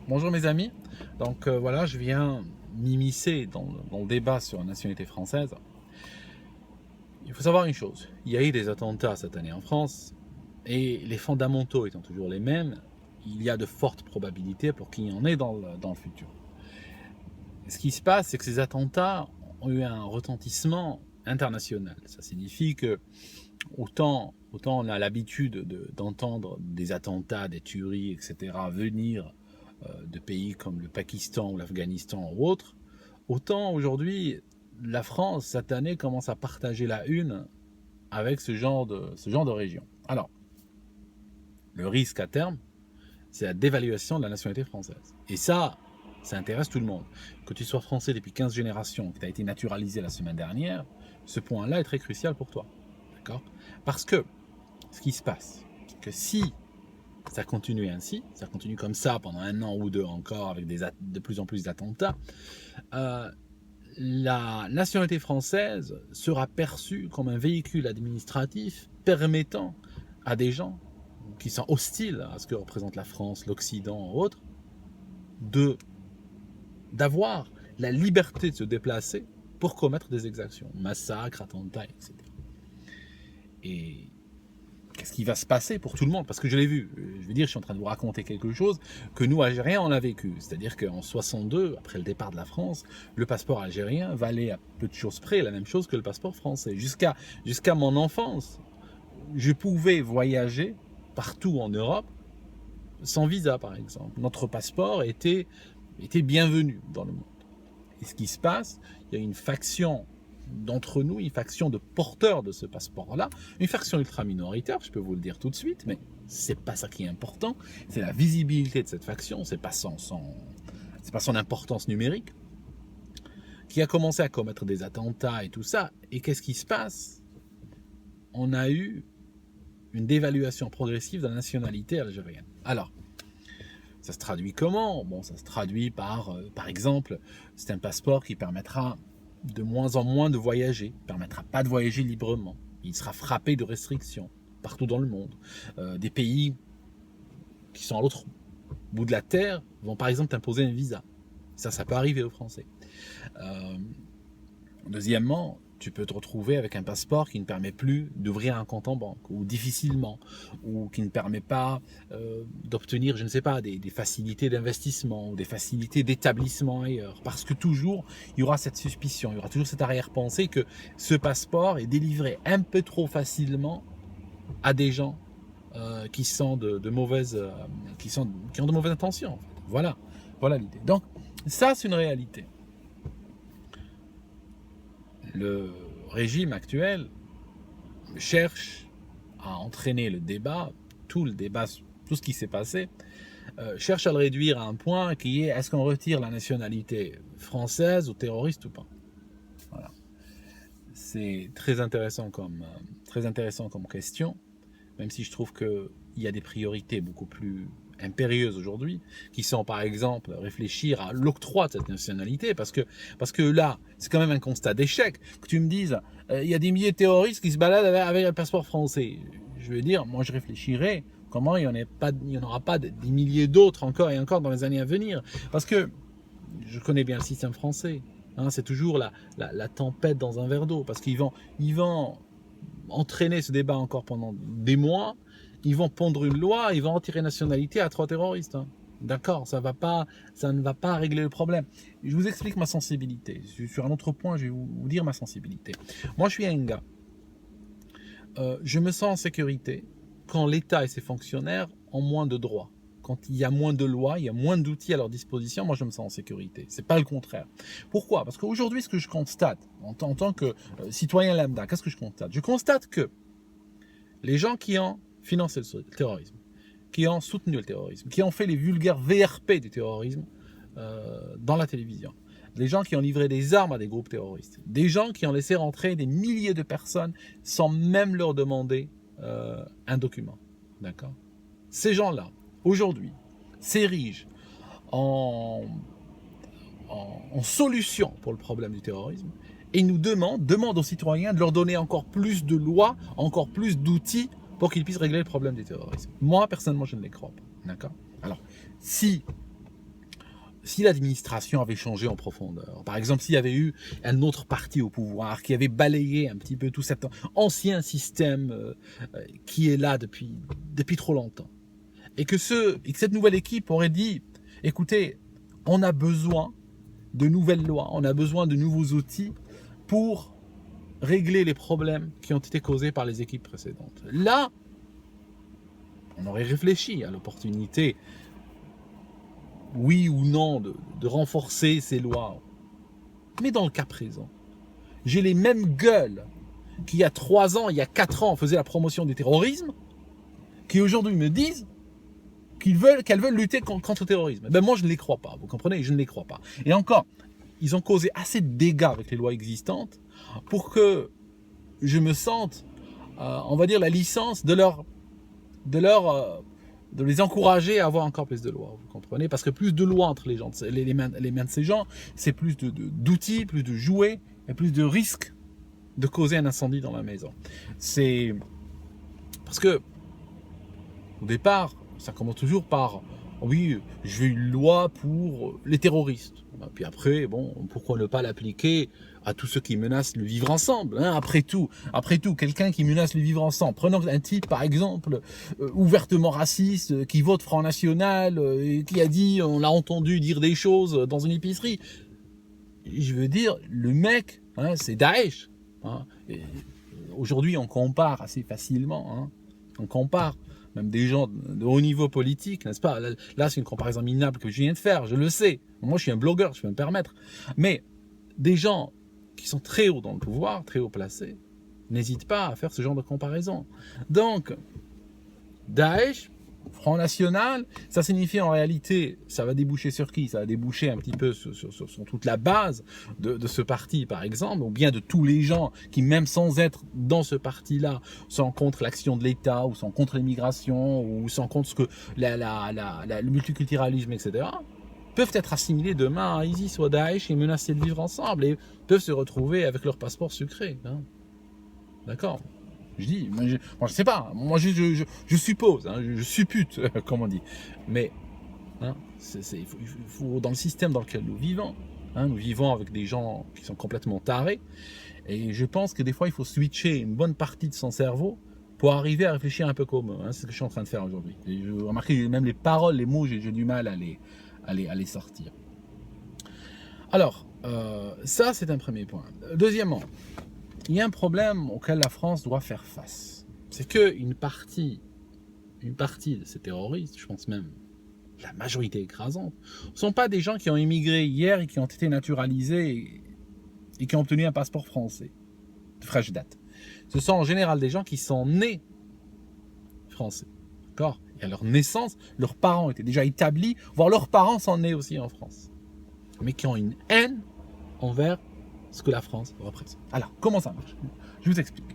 Bonjour mes amis, voilà, je viens m'immiscer dans le débat sur la nationalité française. Il faut savoir une chose, il y a eu des attentats cette année en France, et les fondamentaux étant toujours les mêmes, il y a de fortes probabilités pour qu'il y en ait dans le futur. Et ce qui se passe, c'est que ces attentats ont eu un retentissement international. Ça signifie que autant on a l'habitude d'entendre des attentats, des tueries, etc. venir de pays comme le Pakistan ou l'Afghanistan ou autres, autant aujourd'hui la France cette année commence à partager la une avec ce genre de région. Alors, le risque à terme, c'est la dévaluation de la nationalité française. Et ça intéresse tout le monde. Que tu sois français depuis 15 générations, que tu as été naturalisé la semaine dernière, ce point-là est très crucial pour toi. D'accord ? Parce que ce qui se passe, c'est que si ça continue ainsi, ça continue comme ça pendant 1 an ou 2 encore, avec de plus en plus d'attentats, la nationalité française sera perçue comme un véhicule administratif permettant à des gens qui sont hostiles à ce que représente la France, l'Occident ou autres, d'avoir la liberté de se déplacer pour commettre des exactions, massacres, attentats, etc. Et qu'est-ce qui va se passer pour tout le monde? Parce que je l'ai vu, je veux dire, je suis en train de vous raconter quelque chose que nous, Algériens, on a vécu. C'est-à-dire qu'en 62, après le départ de la France, le passeport algérien valait à peu de choses près la même chose que le passeport français. Jusqu'à mon enfance, je pouvais voyager partout en Europe sans visa, par exemple. Notre passeport était bienvenu dans le monde. Et ce qui se passe, il y a une faction d'entre nous, une faction de porteurs de ce passeport-là, une faction ultra minoritaire, je peux vous le dire tout de suite, mais c'est pas ça qui est important, c'est la visibilité de cette faction, c'est pas son importance numérique, qui a commencé à commettre des attentats et tout ça. Et qu'est-ce qui se passe? On a eu une dévaluation progressive de la nationalité algérienne. Alors, ça se traduit comment? Bon, ça se traduit par exemple, c'est un passeport qui permettra de moins en moins de voyager, ne permettra pas de voyager librement. Il sera frappé de restrictions partout dans le monde. Des pays qui sont à l'autre bout de la terre vont par exemple t'imposer un visa. Ça peut arriver aux Français. Deuxièmement, tu peux te retrouver avec un passeport qui ne permet plus d'ouvrir un compte en banque, ou difficilement, ou qui ne permet pas d'obtenir, je ne sais pas, des facilités d'investissement, ou des facilités d'établissement ailleurs. Parce que toujours, il y aura cette suspicion, il y aura toujours cette arrière-pensée que ce passeport est délivré un peu trop facilement à des gens qui ont de mauvaises intentions. En fait. Voilà l'idée. Donc, ça, c'est une réalité. Le régime actuel cherche à entraîner le débat, tout ce qui s'est passé, cherche à le réduire à un point qui est: est-ce qu'on retire la nationalité française aux terroristes ou pas? Voilà. C'est très intéressant comme question, même si je trouve qu'il y a des priorités beaucoup plus impérieuses aujourd'hui, qui sont par exemple réfléchir à l'octroi de cette nationalité, parce que là, c'est quand même un constat d'échec, que tu me dises, il y a des milliers de terroristes qui se baladent avec un passeport français. Je veux dire, moi je réfléchirais, comment il n'y en aura pas des milliers d'autres encore et encore dans les années à venir, parce que je connais bien le système français, hein, c'est toujours la tempête dans un verre d'eau, parce qu'ils vont entraîner ce débat encore pendant des mois. Ils vont pondre une loi, ils vont retirer nationalité à 3 terroristes. Hein. D'accord, ça ne va pas régler le problème. Je vous explique ma sensibilité. Sur un autre point, je vais vous dire ma sensibilité. Moi, je suis un gars. Je me sens en sécurité quand l'État et ses fonctionnaires ont moins de droits. Quand il y a moins de lois, il y a moins d'outils à leur disposition, moi je me sens en sécurité. C'est pas le contraire. Pourquoi? Parce qu'aujourd'hui, ce que je constate, en tant que citoyen lambda, qu'est-ce que je constate? Je constate que les gens qui ont financé le terrorisme, qui ont soutenu le terrorisme, qui ont fait les vulgaires VRP du terrorisme dans la télévision, les gens qui ont livré des armes à des groupes terroristes, des gens qui ont laissé rentrer des milliers de personnes sans même leur demander un document. D'accord ? Ces gens-là, aujourd'hui, s'érigent en solution pour le problème du terrorisme et nous demandent aux citoyens de leur donner encore plus de lois, encore plus d'outils pour qu'ils puissent régler le problème du terrorisme. Moi, personnellement, je ne les crois pas. D'accord ? Alors, si si l'administration avait changé en profondeur, par exemple s'il y avait eu un autre parti au pouvoir qui avait balayé un petit peu tout cet ancien système qui est là depuis trop longtemps, et que cette nouvelle équipe aurait dit, écoutez, on a besoin de nouvelles lois, on a besoin de nouveaux outils pour régler les problèmes qui ont été causés par les équipes précédentes. Là, on aurait réfléchi à l'opportunité, oui ou non, de renforcer ces lois. Mais dans le cas présent, j'ai les mêmes gueules qui, il y a 3 ans, il y a 4 ans, faisaient la promotion du terrorisme, qui aujourd'hui me disent qu'elles veulent lutter contre le terrorisme. Ben moi, je ne les crois pas, vous comprenez? Je ne les crois pas. Et encore, ils ont causé assez de dégâts avec les lois existantes pour que je me sente, on va dire, la licence de les encourager à avoir encore plus de lois, vous comprenez? Parce que plus de lois entre les mains de ces gens, c'est plus d'outils, plus de jouets, et plus de risques de causer un incendie dans la maison. C'est parce que, au départ, ça commence toujours par, oui, je veux une loi pour les terroristes. Puis après, bon, pourquoi ne pas l'appliquer à tous ceux qui menacent le vivre ensemble, hein? Après tout, quelqu'un qui menace le vivre ensemble, prenons un type par exemple ouvertement raciste, qui vote Front National, qui a dit, on l'a entendu dire des choses dans une épicerie. Je veux dire, le mec, hein, c'est Daesh. Hein? Aujourd'hui, on compare assez facilement. Hein? On compare même des gens de haut niveau politique, n'est-ce pas? Là, c'est une comparaison minable que je viens de faire, je le sais. Moi, je suis un blogueur, je peux me permettre. Mais des gens qui sont très hauts dans le pouvoir, très haut placés, n'hésitent pas à faire ce genre de comparaison. Donc, Daesh, Front National, ça signifie en réalité, ça va déboucher sur qui? Ça va déboucher un petit peu sur toute la base de ce parti, par exemple, ou bien de tous les gens qui, même sans être dans ce parti-là, sont contre l'action de l'État, ou sont contre l'immigration, ou sont contre le multiculturalisme, etc., peuvent être assimilés demain à ISIS ou à Daesh et menacés de vivre ensemble, et peuvent se retrouver avec leur passeport sucré. Hein. D'accord? Je dis, moi je sais pas, moi je suppose, hein, je suppute, comme on dit. Mais hein, il faut, dans le système dans lequel nous vivons, hein, nous vivons avec des gens qui sont complètement tarés, et je pense que des fois il faut switcher une bonne partie de son cerveau pour arriver à réfléchir un peu comme eux. Hein, c'est ce que je suis en train de faire aujourd'hui. Je remarque même les paroles, les mots, j'ai du mal à les sortir. Alors, ça c'est un premier point. Deuxièmement, il y a un problème auquel la France doit faire face. C'est qu'une partie de ces terroristes, je pense même la majorité écrasante, ne sont pas des gens qui ont immigré hier et qui ont été naturalisés et qui ont obtenu un passeport français de fraîche date. Ce sont en général des gens qui sont nés français. D'accord ? Et à leur naissance, leurs parents étaient déjà établis, voire leurs parents sont nés aussi en France. Mais qui ont une haine envers ce que la France représente. Alors, comment ça marche? Je vous explique.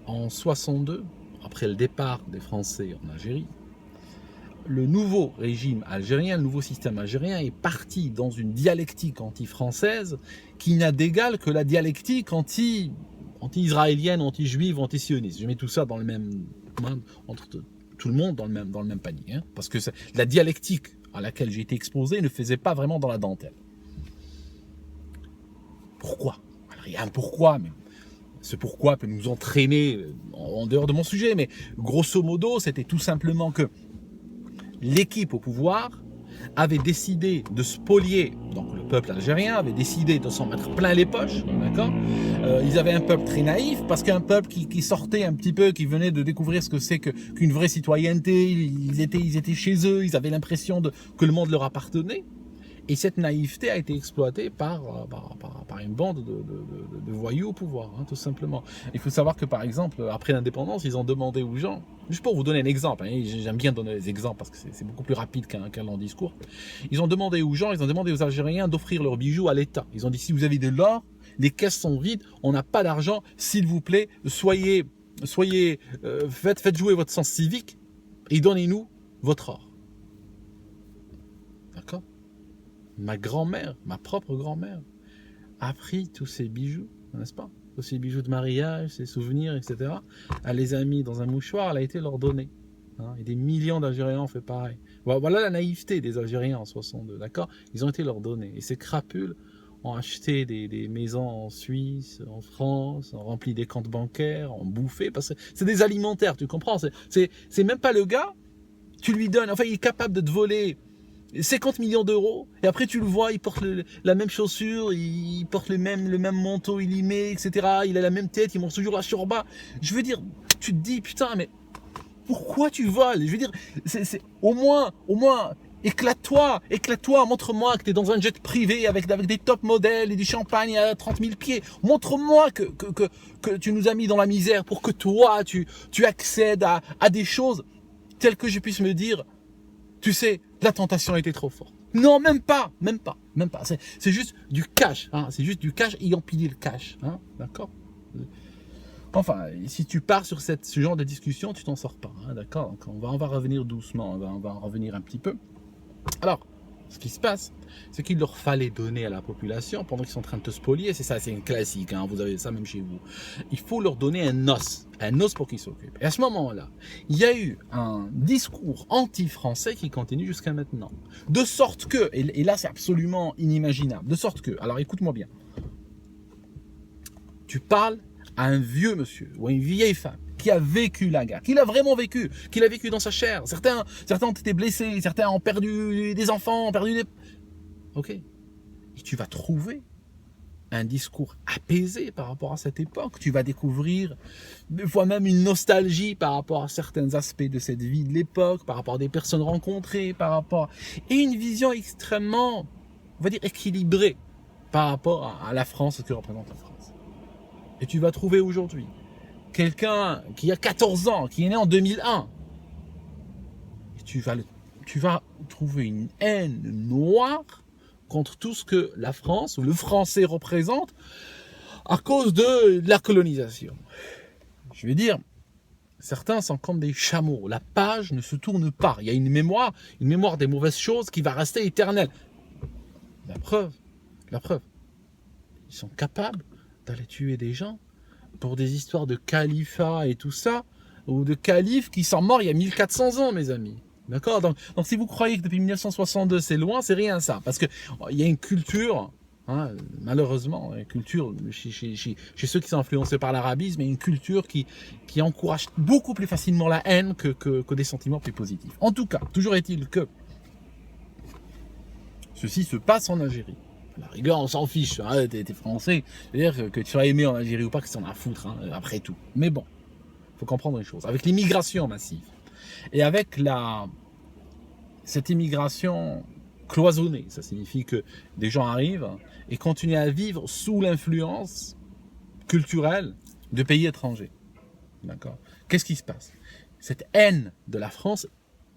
En 62, après le départ des Français en Algérie, le nouveau régime algérien, le nouveau système algérien est parti dans une dialectique anti-française qui n'a d'égal que la dialectique anti-israélienne, anti-juive, anti-sioniste. Je mets tout ça dans le même, entre tout le monde dans le même panier. Hein, parce que la dialectique à laquelle j'ai été exposé ne faisait pas vraiment dans la dentelle. Pourquoi? Alors, il y a un pourquoi, mais ce pourquoi peut nous entraîner en dehors de mon sujet, mais grosso modo, c'était tout simplement que l'équipe au pouvoir avait décidé de spolier, donc le peuple algérien avait décidé de s'en mettre plein les poches, d'accord. Ils avaient un peuple très naïf, parce qu'un peuple qui sortait un petit peu, qui venait de découvrir ce que c'est qu'une vraie citoyenneté, ils étaient chez eux, ils avaient l'impression que le monde leur appartenait. Et cette naïveté a été exploitée par une bande de voyous au pouvoir, hein, tout simplement. Il faut savoir que, par exemple, après l'indépendance, ils ont demandé aux gens, juste pour vous donner un exemple, hein, j'aime bien donner des exemples parce que c'est beaucoup plus rapide qu'un long discours, ils ont demandé aux Algériens d'offrir leurs bijoux à l'État. Ils ont dit, si vous avez de l'or, les caisses sont vides, on n'a pas d'argent, s'il vous plaît, faites jouer votre sens civique et donnez-nous votre or. D'accord ? Ma grand-mère, ma propre grand-mère, a pris tous ces bijoux, n'est-ce pas? Tous ces bijoux de mariage, ces souvenirs, etc. Elle les a mis dans un mouchoir, elle a été leur donner. Hein, et des millions d'Algériens ont fait pareil. Voilà la naïveté des Algériens en 62, d'accord? Ils ont été leur donnés. Et ces crapules ont acheté des maisons en Suisse, en France, ont rempli des comptes bancaires, ont bouffé, parce que c'est des alimentaires, tu comprends? C'est même pas le gars, tu lui donnes, enfin il est capable de te voler 50 millions d'euros, et après tu le vois, il porte la même chaussure, il porte le même manteau, il y met, etc. Il a la même tête, il mange toujours la shorba. Je veux dire, tu te dis, putain, mais pourquoi tu voles? Je veux dire, c'est au moins, éclate-toi, montre-moi que tu es dans un jet privé avec des top modèles et du champagne à 30 000 pieds. Montre-moi que tu nous as mis dans la misère pour que toi, tu accèdes à des choses telles que je puisse me dire, tu sais, la tentation était trop forte. Non, même pas. C'est juste du cash, hein, c'est juste du cash et empiler le cash, hein, d'accord? Enfin, si tu pars sur ce genre de discussion, tu t'en sors pas, hein, d'accord? Donc on va revenir doucement, on va en revenir un petit peu. Alors, ce qui se passe, c'est qu'il leur fallait donner à la population, pendant qu'ils sont en train de te spolier, c'est ça, c'est un classique, hein, vous avez ça même chez vous. Il faut leur donner un os pour qu'ils s'occupent. Et à ce moment-là, il y a eu un discours anti-français qui continue jusqu'à maintenant. De sorte que, et là c'est absolument inimaginable, de sorte que, alors écoute-moi bien, tu parles à un vieux monsieur ou à une vieille femme qui a vécu la guerre, qui l'a vraiment vécu, qui l'a vécu dans sa chair. Certains ont été blessés, certains ont perdu des enfants, ont perdu des... Ok. Et tu vas trouver un discours apaisé par rapport à cette époque. Tu vas découvrir des fois même une nostalgie par rapport à certains aspects de cette vie de l'époque, par rapport à des personnes rencontrées, par rapport... Et une vision extrêmement, on va dire, équilibrée par rapport à la France, ce que représente la France. Et tu vas trouver aujourd'hui quelqu'un qui a 14 ans, qui est né en 2001. Et tu vas trouver une haine noire contre tout ce que la France ou le français représente à cause de la colonisation. Je veux dire, certains sont comme des chameaux. La page ne se tourne pas. Il y a une mémoire des mauvaises choses qui va rester éternelle. La preuve, ils sont capables d'aller tuer des gens pour des histoires de califat et tout ça, ou de califes qui sont morts il y a 1400 ans, mes amis. D'accord? Donc si vous croyez que depuis 1962 c'est loin, c'est rien ça. Parce qu'il y a une culture, hein, malheureusement, une culture chez ceux qui sont influencés par l'arabisme, et une culture qui encourage beaucoup plus facilement la haine que des sentiments plus positifs. En tout cas, toujours est-il que ceci se passe en Algérie. À la rigueur, on s'en fiche, hein, t'es français, c'est-à-dire que tu sois aimé en Algérie ou pas, que c'est en a à foutre, hein, après tout. Mais bon, il faut comprendre une chose, avec l'immigration massive, et avec cette immigration cloisonnée, ça signifie que des gens arrivent et continuent à vivre sous l'influence culturelle de pays étrangers. D'accord? Qu'est-ce qui se passe? Cette haine de la France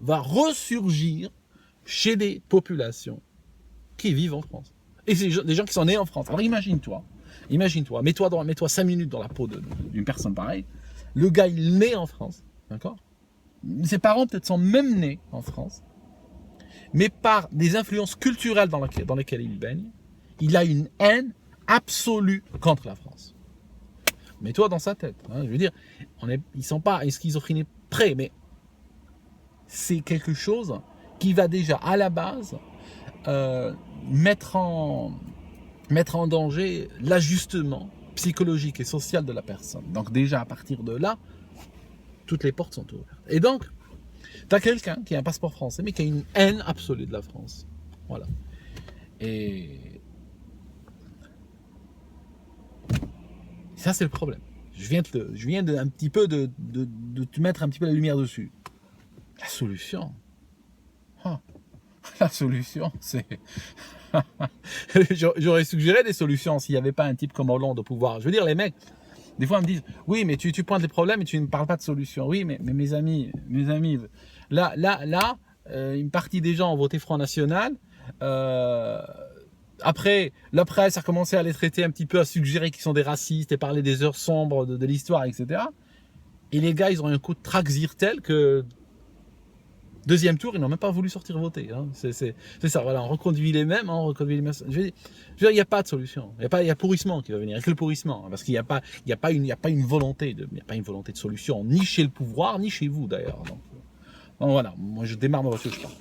va ressurgir chez des populations qui vivent en France. Et c'est des gens qui sont nés en France. Alors imagine-toi, mets-toi 5 minutes dans la peau d'une personne pareille. Le gars, il est né en France, d'accord? Ses parents peut-être sont même nés en France, mais par des influences culturelles dans lesquelles il baigne, il a une haine absolue contre la France. Mets-toi dans sa tête. Hein, je veux dire, ils sont pas schizophrénies près, mais c'est quelque chose qui va déjà à la base mettre en danger l'ajustement psychologique et social de la personne. Donc déjà à partir de là, toutes les portes sont ouvertes. Et donc, tu as quelqu'un qui a un passeport français, mais qui a une haine absolue de la France. Voilà. Et ça, c'est le problème. Je viens un petit peu de te mettre un petit peu la lumière dessus. La solution, la solution, c'est... J'aurais suggéré des solutions s'il n'y avait pas un type comme Hollande au pouvoir. Je veux dire, les mecs, des fois, ils me disent, oui, mais tu pointes les problèmes et tu ne parles pas de solutions. Oui, mais mes amis, là, une partie des gens ont voté Front National. Après, la presse a commencé à les traiter un petit peu, à suggérer qu'ils sont des racistes et parler des heures sombres de l'histoire, etc. Et les gars, ils ont un coup de trac-zir tel que... Deuxième tour, ils n'ont même pas voulu sortir voter. Hein. C'est ça, voilà, on reconduit les mêmes. Je veux dire, il n'y a pas de solution. Il y a pourrissement qui va venir. Il n'y a que le pourrissement. Parce qu'il n'y a pas une volonté de solution, ni chez le pouvoir, ni chez vous d'ailleurs. Donc, Donc voilà, moi je démarre ma voiture, je pars.